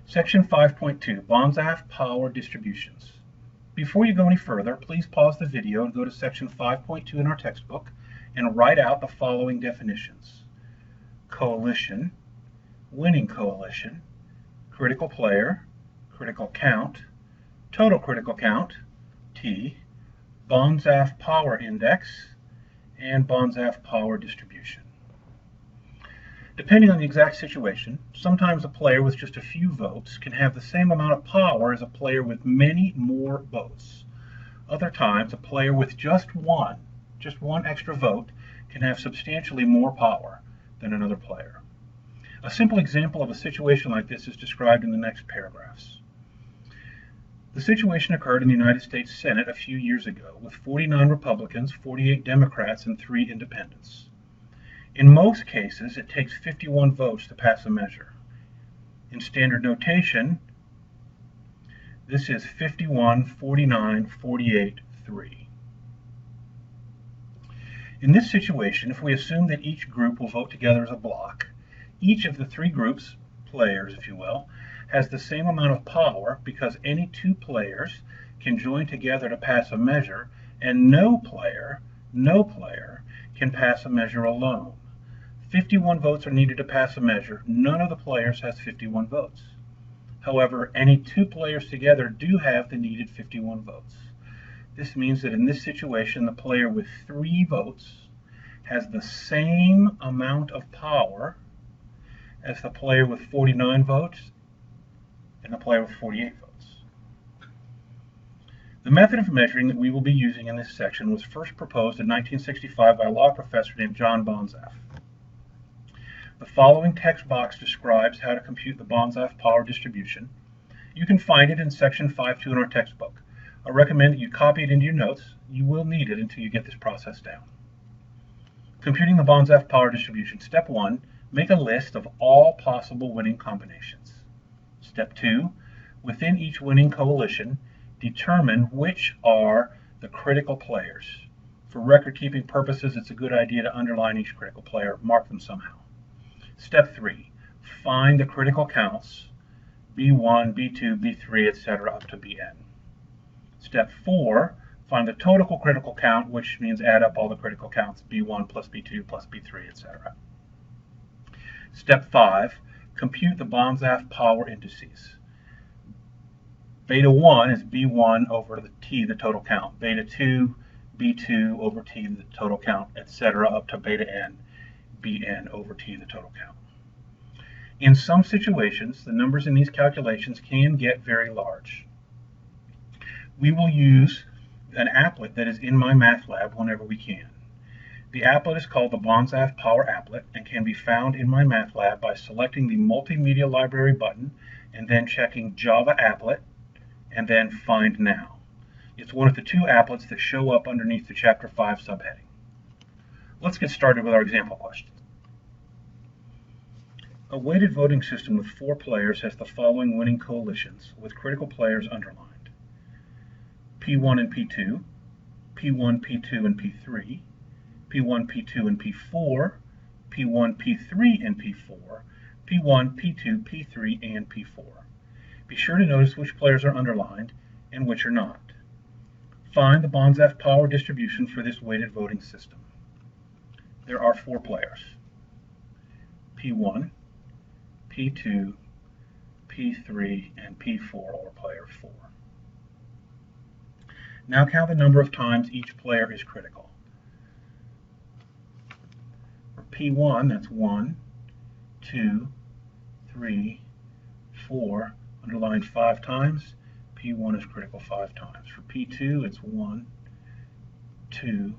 Section 5.2, Banzhaf Power Distributions. Before you go any further, please pause the video and go to Section 5.2 in our textbook and write out the following definitions. Coalition, winning coalition, critical player, critical count, total critical count, T, Banzhaf power index, and Banzhaf power distribution. Depending on the exact situation, sometimes a player with just a few votes can have the same amount of power as a player with many more votes. Other times, a player with just one extra vote can have substantially more power than another player. A simple example of a situation like this is described in the next paragraphs. The situation occurred in the United States Senate a few years ago with 49 Republicans, 48 Democrats, and 3 independents. In most cases, it takes 51 votes to pass a measure. In standard notation, this is 51, 49, 48, 3. In this situation, if we assume that each group will vote together as a block, each of the 3 groups, players if you will, has the same amount of power because any 2 players can join together to pass a measure, and no player can pass a measure alone. 51 votes are needed to pass a measure. None of the players has 51 votes. However, any 2 players together do have the needed 51 votes. This means that in this situation, the player with 3 votes has the same amount of power as the player with 49 votes and the player with 48 votes. The method of measuring that we will be using in this section was first proposed in 1965 by a law professor named John Banzhaf. The following text box describes how to compute the Banzhaf power distribution. You can find it in section 5.2 in our textbook. I recommend that you copy it into your notes. You will need it until you get this process down. Computing the Banzhaf power distribution. Step 1, make a list of all possible winning combinations. Step 2, within each winning coalition, determine which are the critical players. For record-keeping purposes, it's a good idea to underline each critical player, mark them somehow. Step 3, find the critical counts, B1, B2, B3, etc. up to Bn. Step 4, find the total critical count, which means add up all the critical counts, B1 plus B2 plus B3, etc. Step 5, compute the Banzhaf power indices. Beta 1 is B1 over the T, the total count. Beta 2, B2 over T, the total count, etc. up to beta n, Bn over T, the total count. In some situations, the numbers in these calculations can get very large. We will use an applet that is in my math lab whenever we can. The applet is called the Banzhaf Power Applet and can be found in my math lab by selecting the Multimedia Library button and then checking Java Applet and then Find Now. It's one of the 2 applets that show up underneath the Chapter 5 subheading. Let's get started with our example question. A weighted voting system with 4 players has the following winning coalitions with critical players underlined. P1 and P2, P1, P2, and P3, P1, P2, and P4, P1, P3, and P4, P1, P2, P3, and P4. Be sure to notice which players are underlined and which are not. Find the Banzhaf power distribution for this weighted voting system. There are 4 players. P1, P2, P3, and P4, or player 4. Now count the number of times each player is critical. For P1, that's 1, 2, 3, 4, underlined 5 times. P1 is critical 5 times. For P2, it's 1, 2,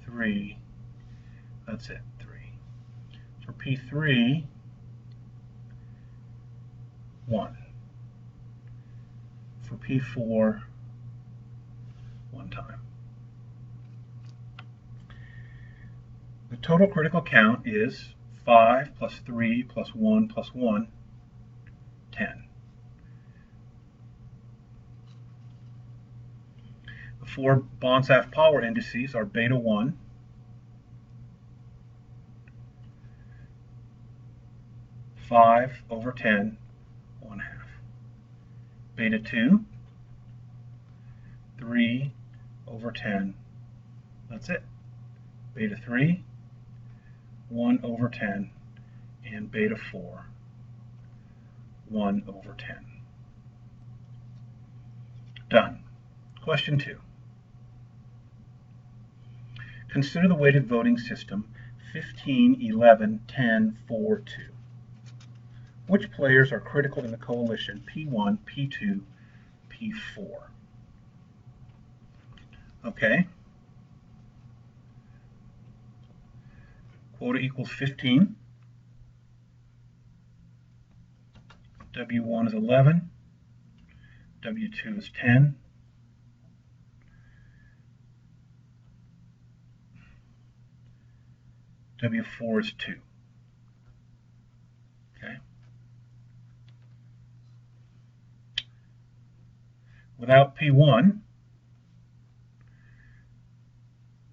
3, that's it, 3. For P3, 1. For P4, 1 time. The total critical count is 5 plus 3 plus 1 plus 1, 10. The 4 Banzhaf power indices are beta 1, 5 over 10, 1/2. beta 2, 3 over 10. That's it. Beta 3, 1 over 10, and beta 4, 1 over 10. Done. Question 2. Consider the weighted voting system 15, 11, 10, 4, 2. Which players are critical in the coalition P1, P2, P4? Okay. Quota equals 15. W1 is 11. W2 is 10. W4 is 2. Okay. Without P1,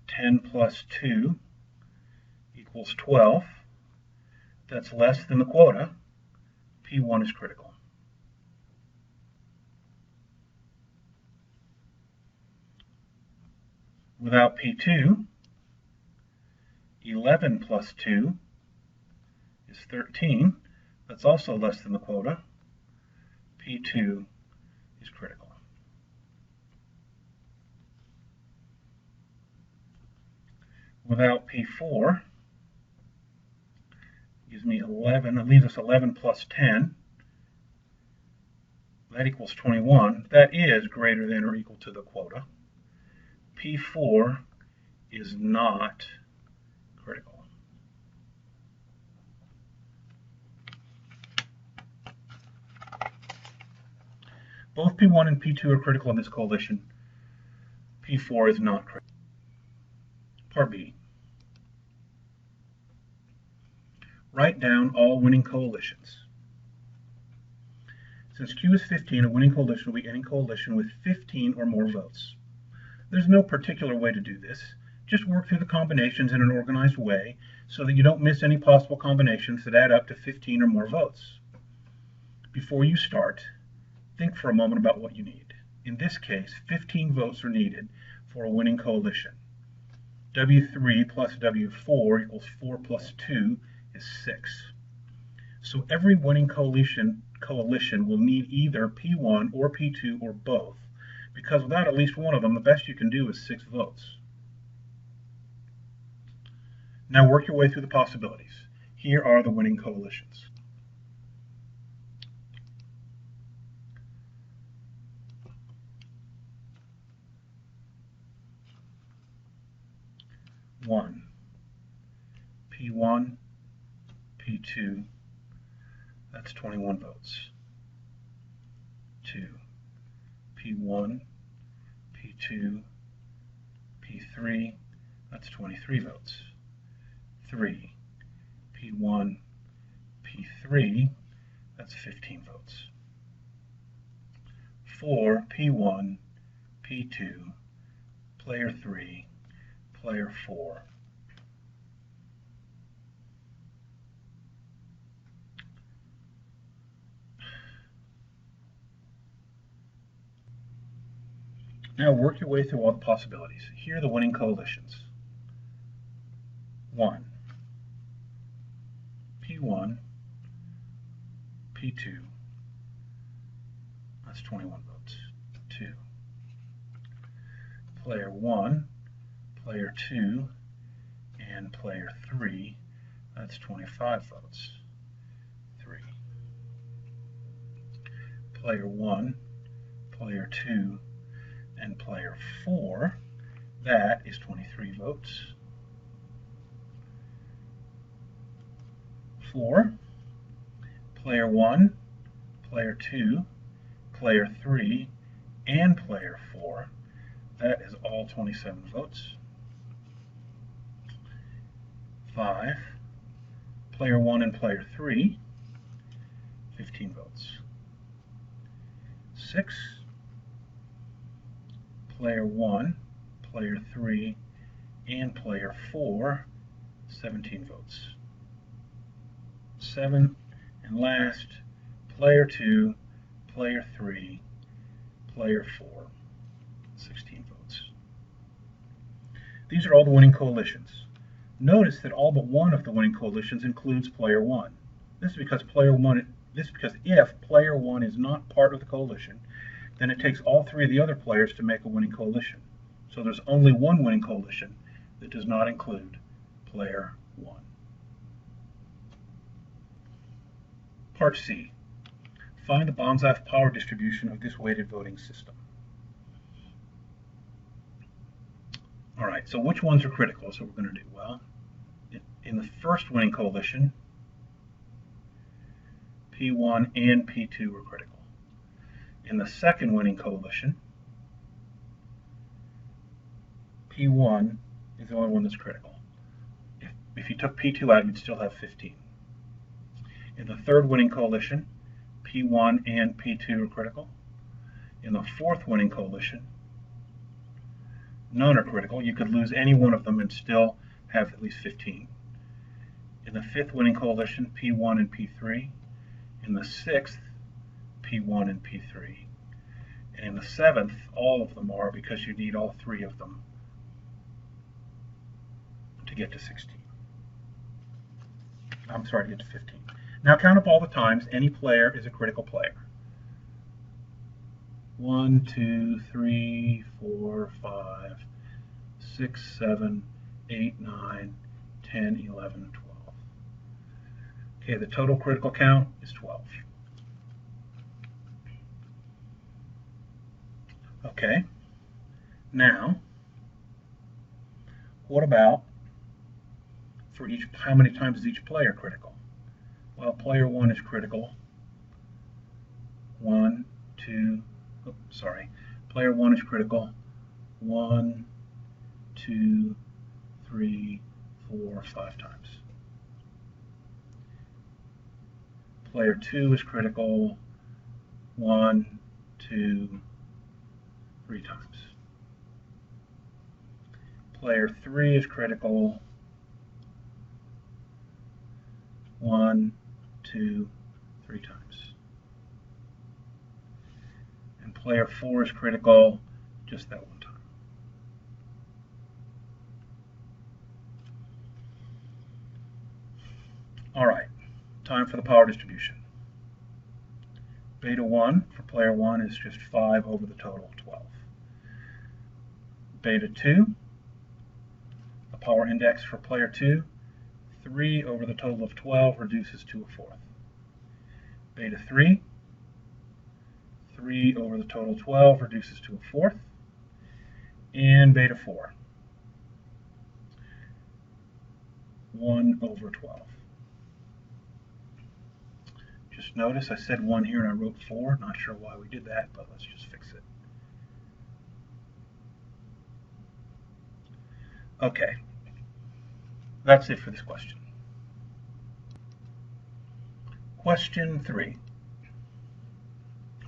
10 plus 2 equals 12. That's less than the quota. P1 is critical. Without P2, 11 plus 2 is 13. That's also less than the quota. P2 is critical. Without P4, gives me 11. It leaves us 11 plus 10. That equals 21. That is greater than or equal to the quota. P4 is not critical. Both P1 and P2 are critical in this coalition. P4 is not critical. Part B. Write down all winning coalitions. Since Q is 15, a winning coalition will be any coalition with 15 or more votes. There's no particular way to do this. Just work through the combinations in an organized way so that you don't miss any possible combinations that add up to 15 or more votes. Before you start, think for a moment about what you need. In this case, 15 votes are needed for a winning coalition. W3 plus W4 equals 4 plus 2 is 6. So every winning coalition will need either P1 or P2 or both, because without at least one of them, the best you can do is 6 votes. Now work your way through the possibilities. Here are the winning coalitions. One, P1, P2, that's 21 votes. 2, P1, P2, P3, that's 23 votes. 3, P1, P3, that's 15 votes. 4, P1, P2, player 3, player 4. Now work your way through all the possibilities. Here are the winning coalitions. 1, P1, P2, that's 21 votes. 2, player 1, player 2, and player 3, that's 25 votes. 3, player 1, player 2, and player 4, that is 23 votes. 4, player 1, player 2, player 3, and player 4, that is all 27 votes. 5, player 1 and player 3, 15 votes. 6, player 1, player 3, and player 4, 17 votes. 7, and last, player 2, player 3, player 4, 16 votes. These are all the winning coalitions. Notice that all but one of the winning coalitions includes player 1. This is because if player 1 is not part of the coalition, then it takes all three of the other players to make a winning coalition. So there's only one winning coalition that does not include player 1. Part C. Find the Banzhaf power distribution of this weighted voting system. All right, so which ones are critical? That's what we're going to do. Well, in the first winning coalition, P1 and P2 are critical. In the second winning coalition, P1 is the only one that's critical. If you took P2 out, you'd still have 15. In the third winning coalition, P1 and P2 are critical. In the fourth winning coalition, none are critical. You could lose any one of them and still have at least 15. In the fifth winning coalition, P1 and P3. In the sixth, P1 and P3. And in the seventh, all of them are, because you need all three of them to get to 16. I'm sorry, to get to 15. Now count up all the times any player is a critical player. 1, 2, 3, 4, 5, 6, 7, 8, 9, 10, 11, 12. Okay, the total critical count is 12. Okay, now, what about for each, how many times is each player critical? Well, player 1 is critical. Player 1 is critical 1, 2, 3, 4, 5 times. Player 2 is critical 1, 2, 3 times. Player 3 is critical 1, 2, 3 times. And player 4 is critical just that one time. All right, time for the power distribution. Beta 1 for player 1 is just 5 over the total, 12. Beta 2, the power index for player 2, 3 over the total of 12 reduces to a fourth. Beta 3, 3 over the total 12 reduces to a fourth. And beta 4, 1 over 12. Just notice I said 1 here and I wrote 4. Not sure why we did that, but let's just fix it. Okay, that's it for this question. Question 3.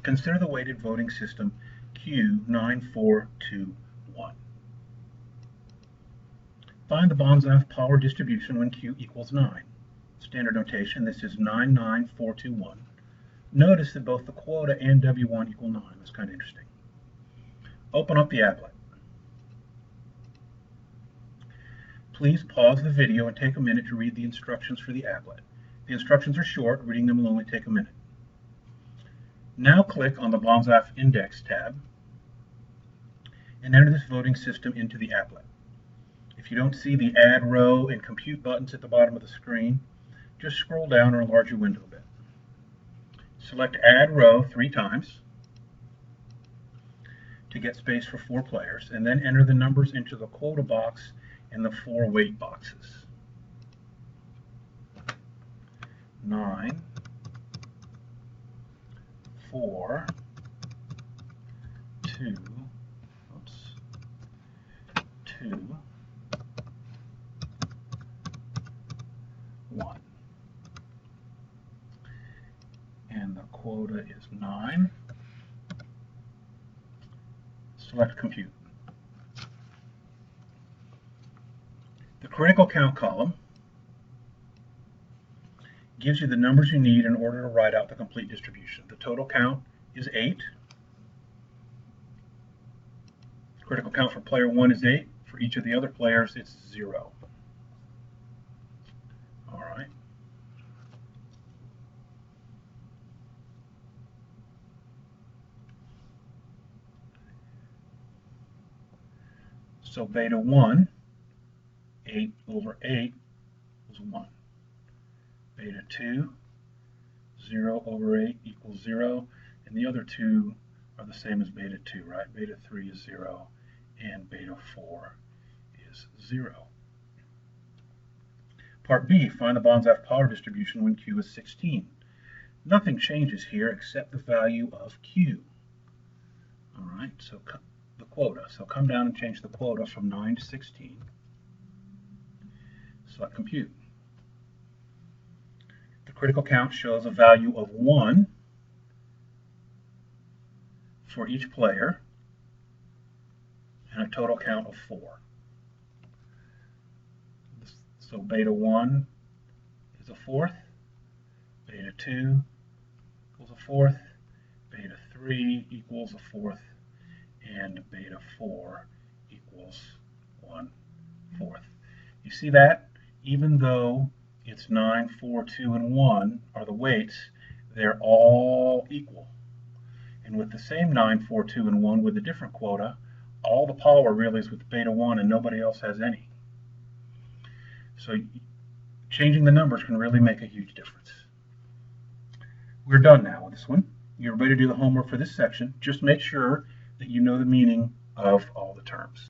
Consider the weighted voting system Q9421. Find the Banzhaf power distribution when Q equals 9. Standard notation, this is 99421. Notice that both the quota and W1 equal 9. That's kind of interesting. Open up the applet. Please pause the video and take a minute to read the instructions for the applet. The instructions are short, reading them will only take a minute. Now click on the Banzhaf Index tab and enter this voting system into the applet. If you don't see the Add Row and Compute buttons at the bottom of the screen, just scroll down or enlarge your window a bit. Select Add Row 3 times to get space for 4 players, and then enter the numbers into the quota box and the 4 weight boxes. 9, 4, 2, 2, 1. And the quota is 9. Select Compute. The critical count column gives you the numbers you need in order to write out the complete distribution. The total count is 8. Critical count for player 1 is 8. For each of the other players, it's 0. All right. So beta 1, 8 over 8 equals 1. Beta 2, 0 over 8 equals 0. And the other two are the same as beta 2, right? Beta 3 is 0, and beta 4 is 0. Part B, find the Banzhaf power distribution when Q is 16. Nothing changes here except the value of Q. All right, so the quota. So come down and change the quota from 9 to 16. Select compute. The critical count shows a value of 1 for each player and a total count of 4. So beta 1 is a fourth, beta 2 equals a fourth, beta 3 equals a fourth, and beta 4 equals 1/4. You see that? Even though it's 9, 4, 2, and 1 are the weights, they're all equal. And with the same 9, 4, 2, and 1 with a different quota, all the power really is with beta 1 and nobody else has any. So changing the numbers can really make a huge difference. We're done now with this one. You're ready to do the homework for this section. Just make sure that you know the meaning of all the terms.